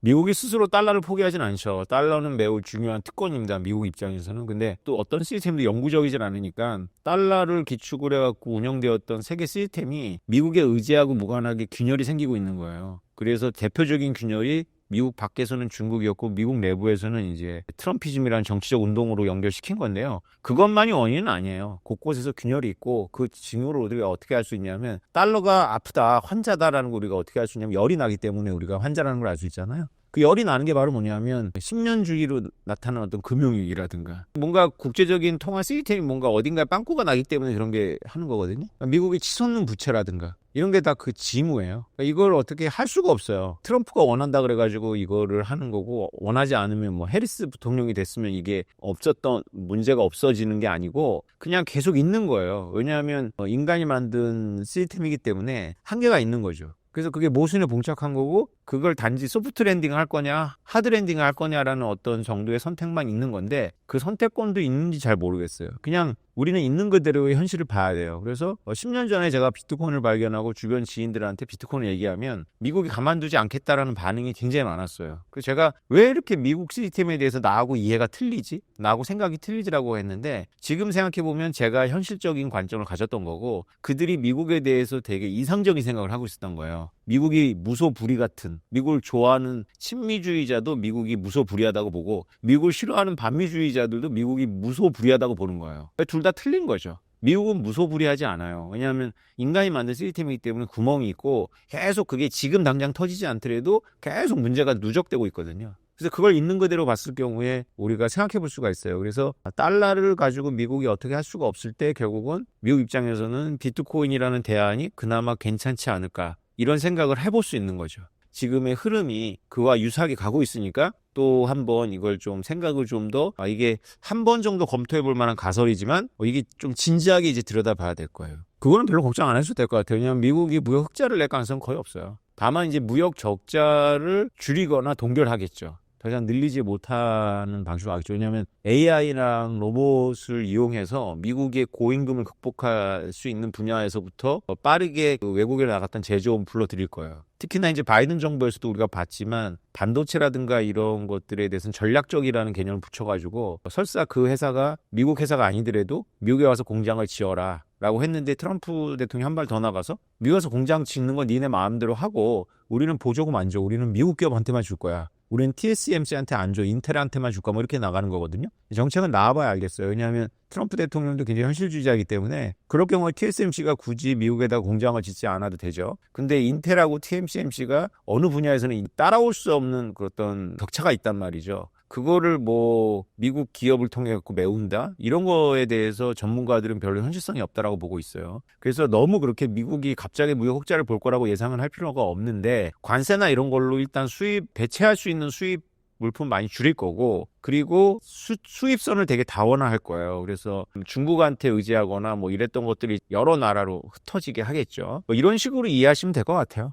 미국이 스스로 달러를 포기하진 않죠. 달러는 매우 중요한 특권입니다. 미국 입장에서는. 근데 또 어떤 시스템도 영구적이진 않으니까 달러를 기축을 해갖고 운영되었던 세계 시스템이 미국에 의지하고 무관하게 균열이 생기고 있는 거예요. 그래서 대표적인 균열이 미국 밖에서는 중국이었고 미국 내부에서는 이제 트럼피즘이라는 정치적 운동으로 연결시킨 건데요. 그것만이 원인은 아니에요. 곳곳에서 균열이 있고 그 징후를 우리가 어떻게 알 수 있냐면 달러가 아프다, 환자다라는 걸 우리가 어떻게 알 수 있냐면 열이 나기 때문에 우리가 환자라는 걸 알 수 있잖아요. 그 열이 나는 게 바로 뭐냐면 10년주기로 나타나는 어떤 금융위기라든가 뭔가 국제적인 통화 시스템이 뭔가 어딘가에 빵꾸가 나기 때문에 그런 게 하는 거거든요. 미국의 치솟는 부채라든가 이런 게 다 그 징후예요. 이걸 어떻게 할 수가 없어요. 트럼프가 원한다 그래가지고 이거를 하는 거고 원하지 않으면 뭐 해리스 부통령이 됐으면 이게 없었던 문제가 없어지는 게 아니고 그냥 계속 있는 거예요. 왜냐하면 인간이 만든 시스템이기 때문에 한계가 있는 거죠. 그래서 그게 모순에 봉착한 거고 그걸 단지 소프트 랜딩 할 거냐 하드 랜딩 할 거냐라는 어떤 정도의 선택만 있는 건데 그 선택권도 있는지 잘 모르겠어요. 그냥 우리는 있는 그대로의 현실을 봐야 돼요. 그래서 10년 전에 제가 비트코인을 발견하고 주변 지인들한테 비트코인을 얘기하면 미국이 가만두지 않겠다라는 반응이 굉장히 많았어요. 그래서 제가 왜 이렇게 미국 시스템에 대해서 나하고 이해가 틀리지? 나하고 생각이 틀리지라고 했는데 지금 생각해보면 제가 현실적인 관점을 가졌던 거고 그들이 미국에 대해서 되게 이상적인 생각을 하고 있었던 거예요. 미국이 무소불위 같은 미국을 좋아하는 친미주의자도 미국이 무소불위하다고 보고 미국을 싫어하는 반미주의자들도 미국이 무소불위하다고 보는 거예요. 둘 다 틀린 거죠. 미국은 무소불위하지 않아요. 왜냐하면 인간이 만든 시스템이기 때문에 구멍이 있고 계속 그게 지금 당장 터지지 않더라도 계속 문제가 누적되고 있거든요. 그래서 그걸 있는 그대로 봤을 경우에 우리가 생각해 볼 수가 있어요. 그래서 달러를 가지고 미국이 어떻게 할 수가 없을 때 결국은 미국 입장에서는 비트코인이라는 대안이 그나마 괜찮지 않을까 이런 생각을 해볼 수 있는 거죠. 지금의 흐름이 그와 유사하게 가고 있으니까 또 한번 이걸 좀 생각을 좀 더 이게 한 번 정도 검토해 볼 만한 가설이지만 이게 좀 진지하게 이제 들여다봐야 될 거예요. 그거는 별로 걱정 안 해도 될 것 같아요. 왜냐하면 미국이 무역 흑자를 낼 가능성은 거의 없어요. 다만 이제 무역 적자를 줄이거나 동결하겠죠. 더 이상 늘리지 못하는 방식으로 하겠죠. 왜냐하면 AI랑 로봇을 이용해서 미국의 고임금을 극복할 수 있는 분야에서부터 빠르게 그 외국에 나갔던 제조업을 불러들일 거예요. 특히나 이제 바이든 정부에서도 우리가 봤지만 반도체라든가 이런 것들에 대해서는 전략적이라는 개념을 붙여가지고 설사 그 회사가 미국 회사가 아니더라도 미국에 와서 공장을 지어라 라고 했는데 트럼프 대통령이 한 발 더 나가서 미국에서 공장 짓는 건 니네 마음대로 하고 우리는 보조금 안 줘. 우리는 미국 기업한테만 줄 거야. 우리는 TSMC한테 안 줘. 인텔한테만 줄까? 뭐 이렇게 나가는 거거든요. 정책은 나와봐야 알겠어요. 왜냐하면 트럼프 대통령도 굉장히 현실주의자이기 때문에 그럴 경우에 TSMC가 굳이 미국에다 공장을 짓지 않아도 되죠. 근데 인텔하고 TSMC가 어느 분야에서는 따라올 수 없는 어떤 격차가 있단 말이죠. 그거를 뭐 미국 기업을 통해 갖고 메운다? 이런 거에 대해서 전문가들은 별로 현실성이 없다라고 보고 있어요. 그래서 너무 그렇게 미국이 갑자기 무역 흑자를 볼 거라고 예상은 할 필요가 없는데 관세나 이런 걸로 일단 배치할 수 있는 수입 물품 많이 줄일 거고 그리고 수입선을 되게 다원화할 거예요. 그래서 중국한테 의지하거나 뭐 이랬던 것들이 여러 나라로 흩어지게 하겠죠. 뭐 이런 식으로 이해하시면 될 것 같아요.